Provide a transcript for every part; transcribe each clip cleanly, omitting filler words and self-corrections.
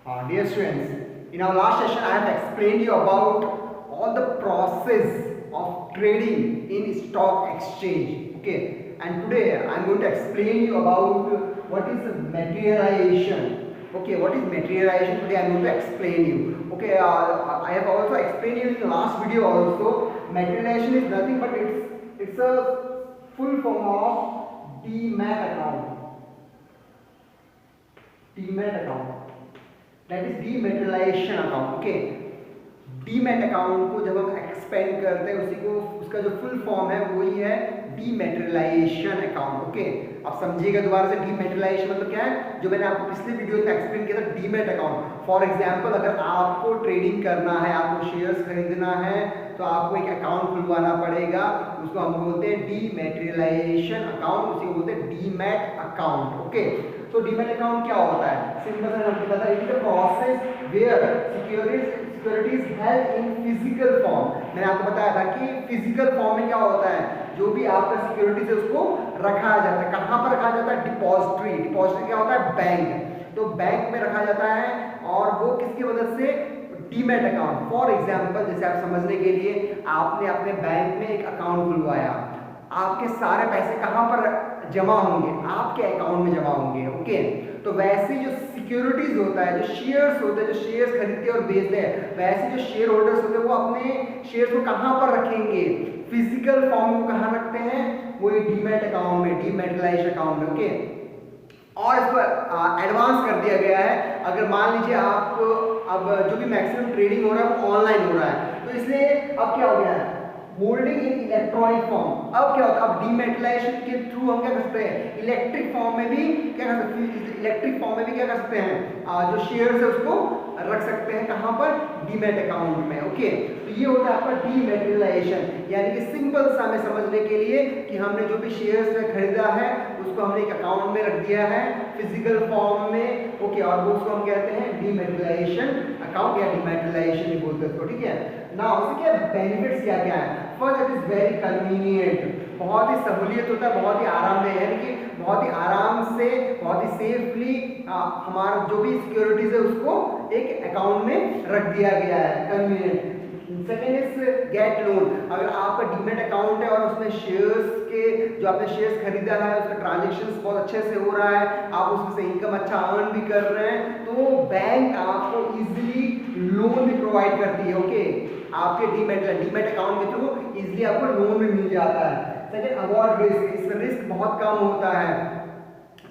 Dear students, in our last session I have explained you about all the process of trading in stock exchange. Okay, and today I am going to explain you about what is materialization. Okay, what is materialization? Today I am going to explain you. Okay, I have also explained you in the last video also. Materialization is nothing but it's a full form of Demat account. Demat account. That is डीमेटेरियलाइजेशन account. Okay, demat account को जब हम expand करते हैं उसी को उसका जो full form है वही है डीमेटेरियलाइजेशन अकाउंट. ओके, आप समझिएगा दोबारा से. डीमेटेरियलाइजेशन मतलब क्या है, जो मैंने आपको पिछले वीडियो में एक्सप्लेन किया था. डीमेट अकाउंट फॉर एग्जांपल, अगर आपको ट्रेडिंग करना है, आपको शेयर्स खरीदना है, तो आपको एक अकाउंट खुलवाना पड़ेगा. उसको हम बोलते हैं डीमेटेरियलाइजेशन अकाउंट, उसी को बोलते हैं डीमेट अकाउंट. ओके, तो डीमेट अकाउंट क्या होता है? सिंपल सा हमको पता है, it is a process where securities held in physical form. मैंने आपको बताया था कि फिजिकल फॉर्म में क्या होता है, जो भी आपका सिक्योरिटीज है उसको रखा जाता है. कहाँ पर रखा जाता है? डिपॉजिटरी. डिपॉजिटरी क्या होता है? बैंक. तो बैंक में रखा जाता है, और वो किसकी मदद से? Demat account. फॉर एग्जाम्पल, जैसे आप समझने के लिए, आपने अपने बैंक में एक अकाउंट खुलवाया. आपके सारे पैसे कहाँ पर जमा होंगे? आपके अकाउंट में जमा होंगे. ओके, तो वैसे जो सिक्योरिटीज होता है, जो शेयर्स होते हैं, जो शेयर्स खरीदते और बेचते हैं, वैसे जो शेयर होल्डर्स होते हैं वो अपने शेयर्स को कहाँ पर रखेंगे? फिजिकल फॉर्म में कहाँ रखते हैं? वो डीमेट अकाउंट में, डीमेटेरियलाइजेशन अकाउंट में. ओके, और इसको एडवांस कर दिया गया है. अगर मान लीजिए आप अब जो भी मैक्सिमम ट्रेडिंग हो रहा है वो ऑनलाइन हो रहा है, तो इसलिए अब क्या हो गया है? Holding in electronic form. अब क्या होता है? अब डीमेटेरियलाइजेशन के थ्रू हम क्या कर सकते हैं? इलेक्ट्रिक फॉर्म में भी क्या कर सकते हैं? इलेक्ट्रिक फॉर्म में भी क्या कर सकते हैं? जो शेयर्स है उसको रख सकते हैं. कहाँ पर? डीमेट अकाउंट में. ओके, तो ये होता है आपका डीमेटेरियलाइजेशन. यानी कि सिंपल सा हमें समझने के लिए कि हमने जो भी शेयर्स खरीदा है उसको हमने एक अकाउंट में रख दिया है फिजिकल फॉर्म में. ओके, और वो उसको हम कहते हैं डीमेटेरियलाइजेशन अकाउंट या डीमेटेरियलाइजेशन भी बोलते हैं उसको. ठीक है ना. उसके क्या बेनिफिट्स क्या क्या है? First, it is very convenient. बहुत ही सहूलियत होता है, बहुत ही आरामदेह, यानी कि बहुत ही आराम से, बहुत ही सेफली हमारा जो भी सिक्योरिटीज है उसको एक अकाउंट में रख दिया गया है. Convenient. Second is get loan. अगर आपका डीमेट अकाउंट है और उसमें शेयर्स के जो आपने शेयर्स खरीदा है उसका ट्रांजैक्शंस बहुत अच्छे से हो रहा है, आप उसमें से इनकम अच्छा अर्न भी कर रहे हैं, तो बैंक आपको इजीली लोन भी प्रोवाइड करती है. ओके, आपके डीमेट अकाउंट के थ्रू इजीली आपको लोन भी मिल जाता है. Second, avoid risk. इसमें रिस्क बहुत कम होता है.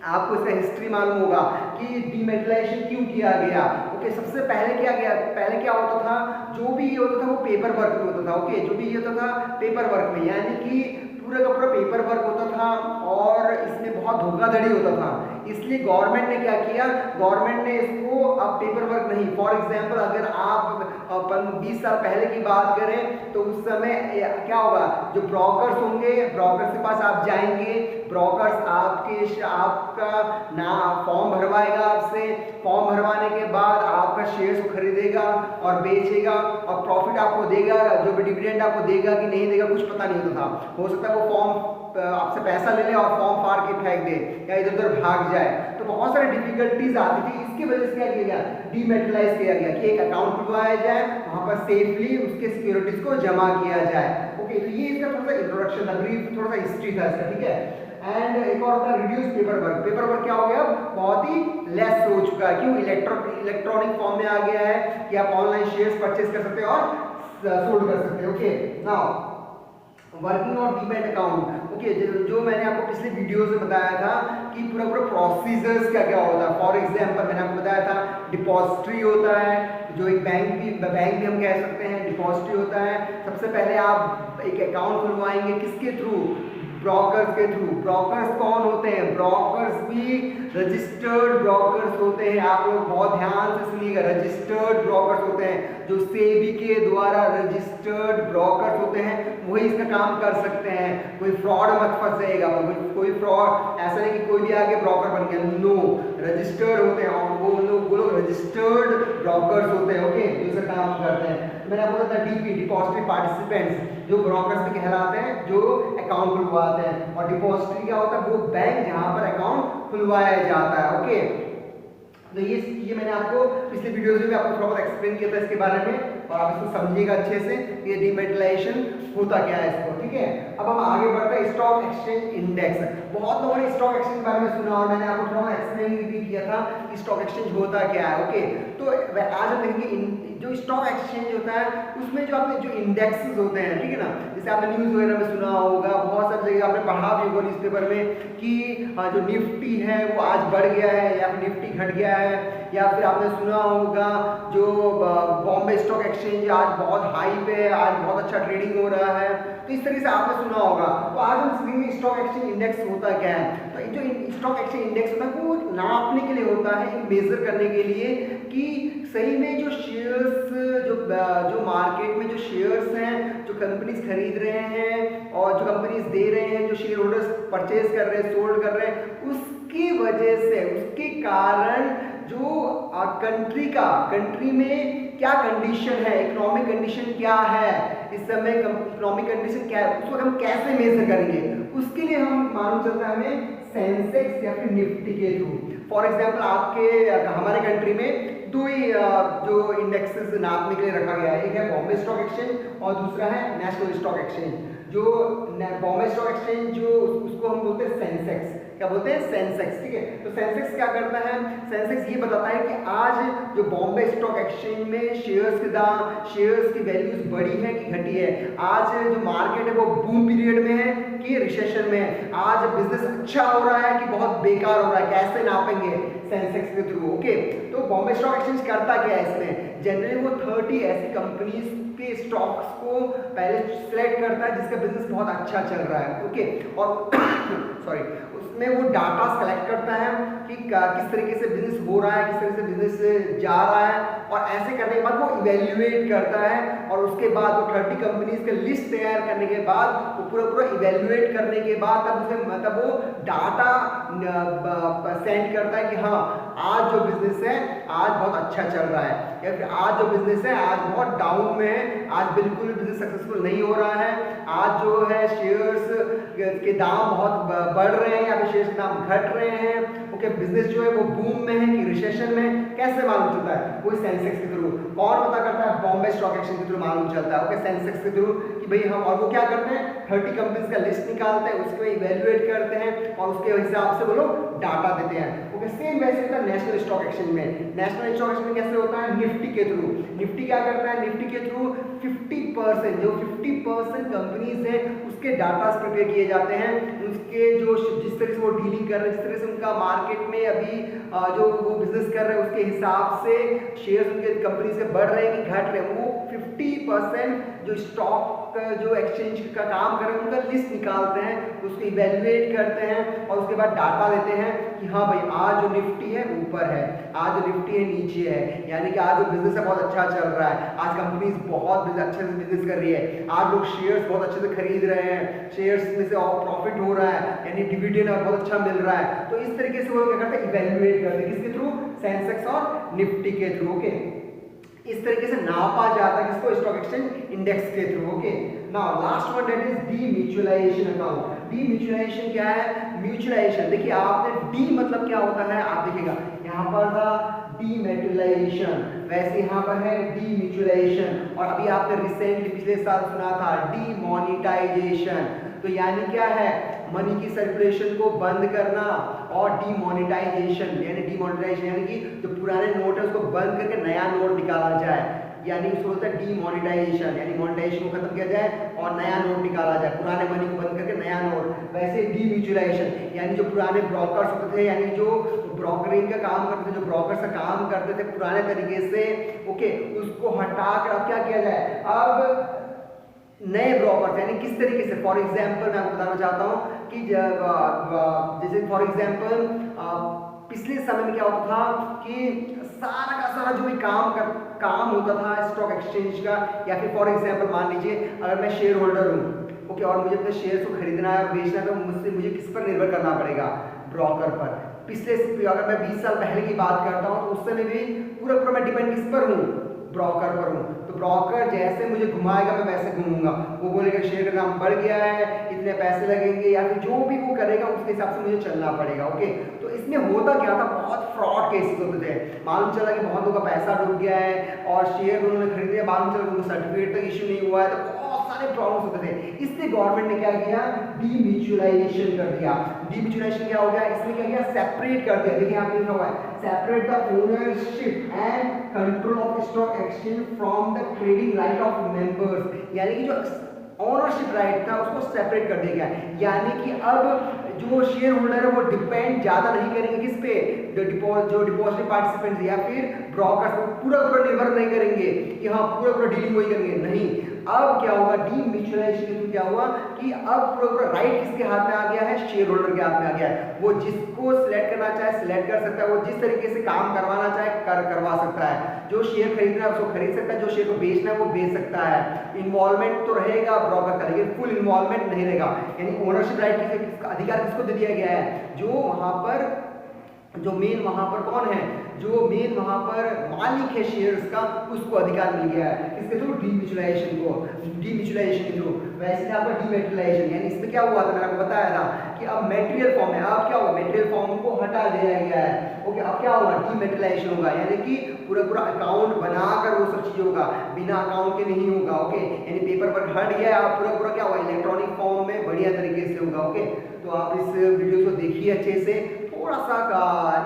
आपको इसका हिस्ट्री मालूम होगा कि डीमेटेरियलाइजेशन क्यों किया गया. ओके, सबसे पहले क्या गया? पहले क्या होता था? जो भी ये होता था वो पेपर वर्क में होता था. ओके, जो भी ये होता था पेपर वर्क में, यानी कि पूरा का पूरा पेपर वर्क होता था और इसमें बहुत धोखाधड़ी होता था. इसलिए गवर्नमेंट ने क्या किया? गवर्नमेंट ने इसको अब पेपर वर्क नहीं. फॉर एग्जांपल, अगर आप 20 साल पहले की बात करें तो उस समय क्या होगा? जो ब्रोकर्स होंगे, ब्रोकर्स के पास आप जाएंगे, ब्रोकर्स आपका ना फॉर्म भरवाएगा आपसे. फॉर्म भरवाने के बाद आपका शेयर्स को खरीदेगा और बेचेगा और प्रॉफिट आपको देगा. जो भी डिविडेंड आपको देगा कि नहीं देगा कुछ पता नहीं होता था. हो सकता है वो फॉर्म आपसे पैसा ले ले और फॉर्म फाड़ के फेंक दे या इधर उधर भाग जाए. तो बहुत सारी डिफिकल्टीज आती थी. इसकी वजह से क्या किया गया? डीमेटेरियलाइज किया गया कि एक अकाउंट खुलवाया जाए, वहां पर सेफली उसके सिक्योरिटीज को जमा किया जाए. ओके, तो ये इसका थोड़ा सा इंट्रोडक्शन था, ब्रीफ थोड़ा सा हिस्ट्री था इसका. ठीक है. एंड एक और होता है reduce paper work. Paper work क्या हो गया? बहुत ही लेस हो चुका है. क्यों? इलेक्ट्रॉनिक फॉर्म में आ गया है कि आप ऑनलाइन शेयर्स परचेज कर सकते हैं और सोल्ड कर सकते हैं. Okay, now working of demat account. Okay, जो मैंने आपको पिछले वीडियोस में बताया था कि पूरा प्रोसीजर्स क्या क्या होता है. फॉर एग्जांपल, मैंने आपको बताया था डिपॉजिटरी होता है, जो एक बैंक भी हम कह सकते हैं. डिपॉजिटरी होता है. सबसे पहले आप एक अकाउंट खुलवाएंगे किसके थ्रू? ब्रोकर्स के थ्रू. ब्रोकर्स कौन होते हैं? ब्रोकर्स भी रजिस्टर्ड ब्रोकर्स होते हैं. आप लोग बहुत ध्यान से सुनिएगा. रजिस्टर्ड ब्रोकर्स होते हैं, जो सेबी के द्वारा रजिस्टर्ड ब्रोकर्स होते हैं, वही इसका काम कर सकते हैं. कोई फ्रॉड मत फंसेगा. कोई फ्रॉड ऐसा नहीं कि कोई भी आगे ब्रोकर बन गया. नो, रजिस्टर्ड होते हैं और वो लोग रजिस्टर्ड ब्रोकर्स होते हैं. ओके, जो इसका काम करते हैं. मैंने आपको बताया डीपी, डिपॉजिटरी पार्टिसिपेंट्स, जो ब्रोकर्स भी कहलाते हैं, जो अकाउंट खुलवाते हैं. और डिपॉजिटरी क्या होता है? वो बैंक जहां पर अकाउंट खुलवाया जाता है. ओके, तो ये मैंने आपको पिछले वीडियोस में भी आपको थोड़ा बहुत एक्सप्लेन किया था इसके बारे में, और आप इसको समझिएगा अच्छे से ये डीमेटलाइजेशन होता क्या है इसको, ठीक है। अब हम आगे बढ़ते हैं स्टॉक एक्सचेंज इंडेक्स। बहुत लोगों ने स्टॉक एक्सचेंज के बारे में सुना और मैंने आपको थोड़ा एक्सप्लेन भी किया था कि स्टॉक एक्सचेंज होता क्या है, ओके। तो आज हम देखेंगे जो स्टॉक एक्सचेंज होता है उसमें जो आपने जो इंडेक्सेस होते हैं, ठीक है ना, जैसे आपने न्यूज़ वगैरह में सुना होगा, बहुत सारी जगह आपने पढ़ा भी होगा न्यूज़पेपर में कि जो निफ्टी है वो आज बढ़ गया है या फिर निफ्टी घट गया है, या फिर आपने सुना होगा जो बॉम्बे स्टॉक एक्सचेंज आज बहुत हाई पे है, आज बहुत अच्छा ट्रेडिंग हो रहा है। तो इस तरीके से आपने सुना होगा। तो आज हम सीखेंगे स्टॉक एक्सचेंज इंडेक्स होता क्या है। तो जो स्टॉक एक्सचेंज इंडेक्स होता है वो नापने के लिए होता है, मेजर करने के लिए कि सही में जो शेयर्स जो मार्केट में जो शेयर्स हैं, जो कंपनीज खरीद रहे हैं और जो कंपनीज दे रहे हैं, जो शेयर होल्डर्स परचेज कर रहे हैं, सोल्ड कर रहे हैं, उसकी वजह से, उसके कारण जो कंट्री में क्या कंडीशन है, इकोनॉमिक कंडीशन क्या है इस समय, इकोनॉमिक कंडीशन क्या है, उसको हम कैसे मेजर करेंगे, उसके लिए हम मालूम चलता है हमें सेंसेक्स या फिर निफ्टी के थ्रू। फॉर एग्जाम्पल हमारे कंट्री में दो ही जो इंडेक्सेस नापने के लिए रखा गया है, एक है बॉम्बे स्टॉक एक्सचेंज और दूसरा है नेशनल स्टॉक एक्सचेंज। जो बॉम्बे स्टॉक एक्सचेंज जो उसको हम बोलते हैं सेंसेक्स, क्या बोलते हैं, सेंसेक्स, ठीक है। तो सेंसेक्स क्या करता है, सेंसेक्स ये बताता है कि आज जो बॉम्बे स्टॉक एक्सचेंज में शेयर्स के दाम, शेयर्स की वैल्यूज बढ़ी है कि घटी है, आज जो मार्केट है वो बूम पीरियड में है कि रिसेशन में है, आज बिजनेस अच्छा हो रहा है कि बहुत बेकार हो रहा है, कैसे नापेंगे, सेंसेक्स के थ्रू, ओके। तो बॉम्बे स्टॉक एक्सचेंज करता क्या है इसमें, जनरली वो 30 ऐसी कंपनीज के स्टॉक्स को पहले सिलेक्ट करता है जिसका बिजनेस बहुत अच्छा चल रहा है, ओके। और सॉरी, उसमें वो डाटा कलेक्ट करता है कि किस तरीके से बिजनेस हो रहा है, किस तरीके से बिजनेस जा रहा है, और ऐसे करने के बाद वो इवेल्युएट करता है, और उसके बाद वो 30 कंपनीज का लिस्ट तैयार करने के बाद वो पूरा इवेल्युएट करने के बाद तब उसे मतलब वो डाटा सेंड करता है कि हाँ आज जो बिजनेस है आज बहुत अच्छा चल रहा है, या फिर आज जो बिजनेस है आज बहुत डाउन में है, आज बिल्कुल बिजनेस सक्सेसफुल नहीं हो रहा है, आज जो है शेयर्स के दाम बहुत बढ़ रहे हैं या फिर शेयर्स के दाम घट रहे हैं, ओके। बिजनेस जो है वो बूम में है कि रिसेशन में, कैसे मालूम चलता है, वो सेंसेक्स के थ्रू। कौन पता करता है, बॉम्बे स्टॉक एक्सचेंज के थ्रू मालूम चलता है, ओके, सेंसेक्स के थ्रू कि भाई हम, और वो क्या करते हैं 30 कंपनीज का लिस्ट निकालते हैं, उसके इवेल्युएट करते हैं और उसके हिसाब से वो लोग डाटा देते हैं, ओके। सेम वैसे होता है नेशनल स्टॉक एक्सचेंज में। नेशनल स्टॉक एक्सचेंज कैसे होता है, निफ्टी के थ्रू। निफ्टी क्या करता है, निफ्टी के थ्रू 50% जो 50% कंपनीज है उसके डाटा प्रिपेयर किए जाते हैं, उसके जो जिस तरह से वो डीलिंग कर रहे हैं, जिस तरह से उनका मार्केट में अभी जो वो बिजनेस कर रहे हैं उसके हिसाब से शेयर्स उनके कंपनी से बढ़ रहे हैं कि घट रहे हैं, वो 50% जो स्टॉक जो एक्सचेंज का काम कर रहे हैं उनका लिस्ट निकालते हैं, उसको इवेल्युएट करते हैं और उसके बाद डाटा देते हैं कि हाँ भाई आज जो निफ्टी है ऊपर है, आज जो निफ्टी है नीचे है, यानी कि आज जो बिजनेस है बहुत अच्छा चल रहा है, आज कंपनीज बहुत अच्छे से बिजनेस कर रही है, आज लोग शेयर्स बहुत अच्छे से खरीद रहे हैं, शेयर्स में से और प्रॉफिट हो रहा है, यानी डिविडेंड बहुत अच्छा मिल रहा है। तो इस तरीके से वो क्या करते हैं, इवेल्युएट करते हैं, किसके थ्रू, सेंसेक्स और निफ्टी के थ्रू, ओके। इस तरीके से नापा जाता है किसको, स्टॉक एक्सचेंज इंडेक्स के through, okay. Now last one that is demutualisation account. Demutualisation क्या है, म्यूचुअलाइजेशन, देखिए आपने डी मतलब क्या होता है, आप देखिएगा यहाँ पर था डीमेटलाइजेशन, वैसे यहाँ पर है डीम्यूचुअलाइजेशन, और अभी आपने रिसेंटली पिछले साल सुना था डीमोनेटाइजेशन। तो यानी क्या है, मनी की सर्कुलेशन को बंद करना, और डीमोनेटाइजेशन यानी कि जो पुराने नोट है उसको बंद करके नया नोट निकाला जाए, यानी उसको बोलते हैं डीमोनेटाइजेशन, यानी मोनेटाइजेशन को खत्म किया जाए और नया नोट निकाला जाए, पुराने मनी को बंद करके नया नोट। वैसे डीम्यूचुअलाइजेशन यानी जो पुराने ब्रोकर्स होते थे, यानी जो ब्रोकरिंग का काम करते थे, जो ब्रोकर्स का काम करते थे पुराने तरीके से, ओके, उसको हटाकर अब क्या किया जाए, अब नए ब्रोकर्स, यानी किस तरीके से, फॉर एग्जांपल मैं आपको बताना चाहता हूँ कि जैसे फॉर एग्जांपल पिछले समय में क्या होता था कि सारा का सारा जो भी काम होता था स्टॉक एक्सचेंज का, या फिर फॉर एग्जांपल मान लीजिए अगर मैं शेयर होल्डर हूँ, ओके, और मुझे अपने शेयर्स को खरीदना है और बेचना है, तो मुझे किस पर निर्भर करना पड़ेगा, ब्रोकर पर। पिछले अगर मैं 20 साल पहले की बात करता हूँ तो उस समय भी पूरा मैं डिपेंड किस पर हूँ, ब्रोकर पर हूँ। तो ब्रोकर जैसे मुझे घुमाएगा मैं वैसे घूमूंगा, वो बोलेगा शेयर का दाम बढ़ गया है, इतने पैसे लगेंगे, या फिर जो भी वो करेगा उसके हिसाब से मुझे चलना पड़ेगा, ओके। तो इसमें होता क्या था, बहुत फ्रॉड केसेस होते थे, मालूम चला कि बहुत लोगों का पैसा डूब गया है और शेयर उन्होंने खरीदे, मालूम चला कि उनको सर्टिफिकेट तक इशू नहीं हुआ है, तो बहुत सारे प्रॉब्लम्स होते थे। इसलिए गवर्नमेंट ने क्या किया, डीम्यूचुअलाइजेशन कर दिया। डीम्यूचुअलाइजेशन क्या हो गया, इसने क्या किया, सेपरेट कर दिया। देखिए यहाँ पे लिखा हुआ है, separate the ownership and control of stock exchange from the trading right of members, यानी कि जो ओनरशिप राइट था उसको सेपरेट कर दिया गया, यानी कि अब जो शेयर होल्डर है वो डिपेंड ज्यादा नहीं करेंगे किस पे, जो डिपॉजिट पार्टिसिपेंट्स या फिर ब्रोकर्स पे पूरा पूरा निर्भर नहीं करेंगे कि हाँ पूरा पूरा डीलिंग वही करेंगे, नहीं। अब क्या होगा, डीम्यूचुअलाइजेशन के थ्रू क्या हुआ कि अब पूरा पूरा राइट किसके हाथ में आ गया है, शेयर होल्डर के हाथ में आ गया है। वो जिसको सिलेक्ट करना चाहे सिलेक्ट कर सकता है, वो जिस तरीके से काम करवाना चाहे करवा सकता है। जो शेयर खरीदना है उसको खरीद सकता है, जो शेयर को बेचना है वो बेच सकता है। इन्वॉल्वमेंट तो रहेगा ब्रोकर का, लेकिन फुल इन्वॉल्वमेंट नहीं रहेगा। यानी ओनरशिप राइट किसका अधिकार किसको दे दिया गया है, जो वहां पर जो मेन वहां पर कौन है, जो मेन वहां पर मालिक है शेयर्स का, उसको अधिकार मिल गया है किसके थ्रू, डीम्यूचुअलाइजेशन के थ्रू। वैसे आपका डीमैटेरियलाइजेशन, यानी इसमें क्या हुआ था, मैंने आपको बताया था कि अब मटेरियल फॉर्म है, अब क्या होगा, मटेरियल फॉर्म को हटा दिया गया है। ओके, अब क्या होगा, डीमैटेरियलाइजेशन होगा, यानी कि पूरा पूरा अकाउंट बनाकर वो सब चीजें होगा, बिना अकाउंट के नहीं होगा। ओके, यानी पेपर पर हट गया, अब पूरा पूरा क्या होगा, इलेक्ट्रॉनिक फॉर्म में बढ़िया तरीके से होगा। ओके, तो आप इस वीडियो को देखिए अच्छे से, थोड़ा सा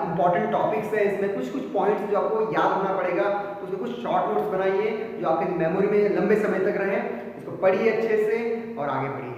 इंपॉर्टेंट टॉपिक्स है इसमें, कुछ कुछ पॉइंट्स जो आपको याद रखना पड़ेगा, तो उसमें कुछ शॉर्ट नोट्स बनाइए जो आपके मेमोरी में लंबे समय तक रहे। इसको पढ़िए अच्छे से और आगे बढ़िए।